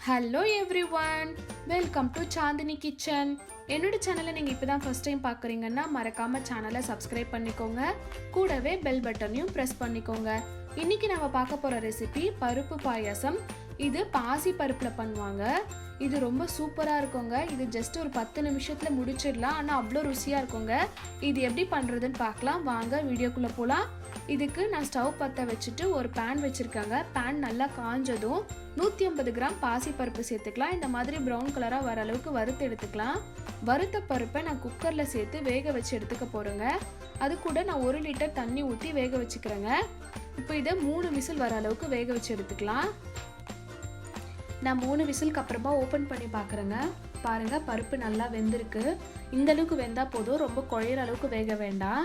Hello everyone, welcome to Chandini kitchen. என்னோட சேனலை நீங்கள் இப்போ தான் ஃபஸ்ட் டைம் பார்க்குறீங்கன்னா மறக்காமல் சேனலை சப்ஸ்கிரைப் பண்ணிக்கோங்க. கூடவே பெல் பட்டனையும் ப்ரெஸ் பண்ணிக்கோங்க. இன்றைக்கி நம்ம பார்க்க போகிற ரெசிபி பருப்பு பாயாசம். இது பாசி பருப்பில் பண்ணுவாங்க. இது ரொம்ப சூப்பராக இருக்குங்க. இது ஜஸ்ட் ஒரு 10 நிமிஷத்தில் முடிச்சிடலாம். ஆனால் அவ்வளோ ருசியாக இருக்குங்க. இது எப்படி பண்ணுறதுன்னு பார்க்கலாம் வாங்க, வீடியோக்குள்ளே போகலாம். இதுக்கு நான் ஸ்டவ் பற்ற வச்சுட்டு ஒரு பேன் வச்சுருக்கேங்க. பேன் நல்லா காஞ்சதும் 150 கிராம் பாசி பருப்பு சேர்த்துக்கலாம். இந்த மாதிரி ப்ரௌன் கலராக வர அளவுக்கு வறுத்து எடுத்துக்கலாம். வறுத்த பருப்பை நான் குக்கரில் சேர்த்து வேக வச்சு எடுத்துக்க போகிறேங்க. அது கூட நான் 1 லிட்டர் தண்ணி ஊற்றி வேக வச்சுக்கிறேங்க. இப்போ இதை 3 விசில் வர அளவுக்கு வேக வச்சு எடுத்துக்கலாம். நான் 3 விசிலுக்கு அப்புறமா ஓப்பன் பண்ணி பார்க்குறேங்க. பாருங்கள், பருப்பு நல்லா வெந்திருக்கு. இந்த அளவுக்கு வெந்தால் போதும், ரொம்ப குழையிற அளவுக்கு வேக வேண்டாம்.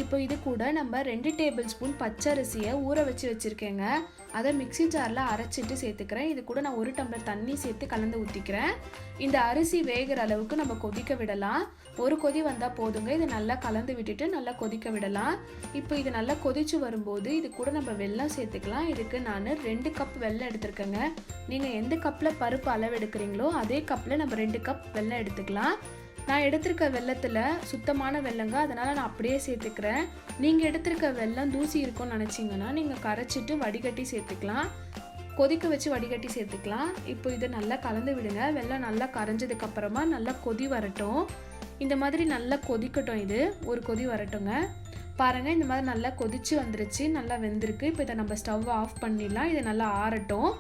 இப்போ இது கூட நம்ம 2 டேபிள் ஸ்பூன் பச்சரிசியை ஊற வச்சு வச்சுருக்கேங்க. அதை மிக்சி ஜாரில் அரைச்சிட்டு சேர்த்துக்கிறேன். இது கூட நான் 1 டம்ளர் தண்ணி சேர்த்து கலந்து ஊற்றிக்கிறேன். இந்த அரிசி வேகிற அளவுக்கு நம்ம கொதிக்க விடலாம். ஒரு கொதி வந்தால் போதுங்க. இதை நல்லா கலந்து விட்டுட்டு நல்லா கொதிக்க விடலாம். இப்போ இது நல்லா கொதிச்சு வரும்போது இது கூட நம்ம வெல்லம் சேர்த்துக்கலாம். இதுக்கு நான் 2 கப் வெல்லம் எடுத்துருக்கேங்க. நீங்கள் எந்த கப்பில் பருப்பு அளவு எடுக்கிறீங்களோ அதே கப்பில் நம்ம 2 கப் வெல்லம் எடுத்துக்கலாம். நான் எடுத்திருக்க வெல்லத்தில் சுத்தமான வெல்லங்க, அதனால் நான் அப்படியே சேர்த்துக்கிறேன். நீங்கள் எடுத்திருக்க வெல்லம் தூசி இருக்கும்னு நினச்சிங்கன்னா நீங்கள் கரைச்சிட்டு வடிகட்டி சேர்த்துக்கலாம். கொதிக்க வச்சு வடிகட்டி சேர்த்துக்கலாம். இப்போ இதை நல்லா கலந்து விடுங்க. வெல்லம் நல்லா கரைஞ்சதுக்கப்புறமா நல்லா கொதி வரட்டும். இந்த மாதிரி நல்லா கொதிக்கட்டும். இது ஒரு கொதி வரட்டுங்க. பாருங்கள், இந்த மாதிரி நல்லா கொதிச்சு வந்துருச்சு, நல்லா வெந்திருக்கு. இப்போ இதை நம்ம ஸ்டவ் ஆஃப் பண்ணிடலாம். இதை நல்லா ஆறட்டும்.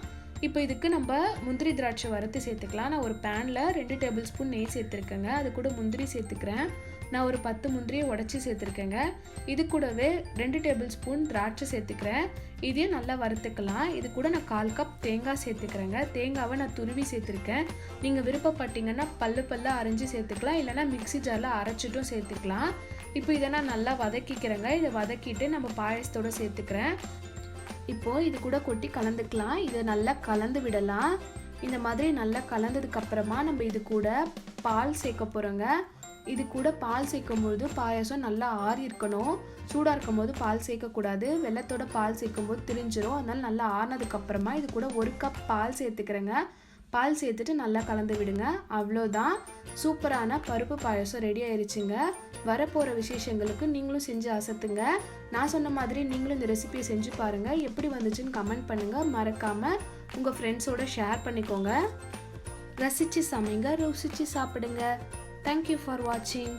இப்போ இதுக்கு நம்ம முந்திரி திராட்சை வறுத்து சேர்த்துக்கலாம். நான் ஒரு பேனில் 2 டேபிள் ஸ்பூன் நெய் சேர்த்துருக்கேங்க. அது கூட முந்திரி சேர்த்துக்கிறேன். நான் ஒரு 10 முந்திரியை உடச்சி சேர்த்துருக்கேங்க. இது கூடவே 2 டேபிள் ஸ்பூன் திராட்சை சேர்த்துக்கிறேன். இதையும் நல்லா வறுத்துக்கலாம். இது கூட நான் 1/4 கப் தேங்காய் சேர்த்துக்கிறேங்க. தேங்காவை நான் துருவி சேர்த்துருக்கேன். நீங்கள் விருப்பப்பட்டீங்கன்னா பல்லு அரைஞ்சி சேர்த்துக்கலாம், இல்லைனா மிக்சி ஜாரில் அரைச்சிட்டும் சேர்த்துக்கலாம். இப்போ இதை நான் நல்லா வதக்கிக்கிறேங்க. இதை வதக்கிட்டு நம்ம பாயசத்தோடு சேர்த்துக்கிறேன். இப்போது இது கூட கொட்டி கலந்துக்கலாம். இதை நல்லா கலந்து விடலாம். இந்த மாதிரி நல்லா கலந்ததுக்கப்புறமா நம்ம இது கூட பால் சேர்க்க போகிறோங்க. இது கூட பால் சேர்க்கும்போது பாயாசம் நல்லா ஆறி இருக்கணும். சூடாக இருக்கும் போது பால் சேர்க்கக்கூடாது. வெல்லத்தோட பால் சேர்க்கும்போது திரிஞ்சிரும். அதனால் நல்லா ஆறினதுக்கப்புறமா இது கூட 1 கப் பால் சேர்த்துக்கிறேங்க. பால் சேர்த்துட்டு நல்லா கலந்து விடுங்க. அவ்வளோதான், சூப்பரான பருப்பு பாயாசம் ரெடி ஆயிடுச்சுங்க. வரப்போகிற விசேஷங்களுக்கு நீங்களும் செஞ்சு அசத்துங்க. நான் சொன்ன மாதிரி நீங்களும் இந்த ரெசிபியை செஞ்சு பாருங்கள். எப்படி வந்துச்சுன்னு கமெண்ட் பண்ணுங்கள். மறக்காமல் உங்கள் ஃப்ரெண்ட்ஸோட ஷேர் பண்ணிக்கோங்க. ரசித்து சமைங்க, ருசித்து சாப்பிடுங்க. தேங்க்யூ ஃபார் வாட்சிங்.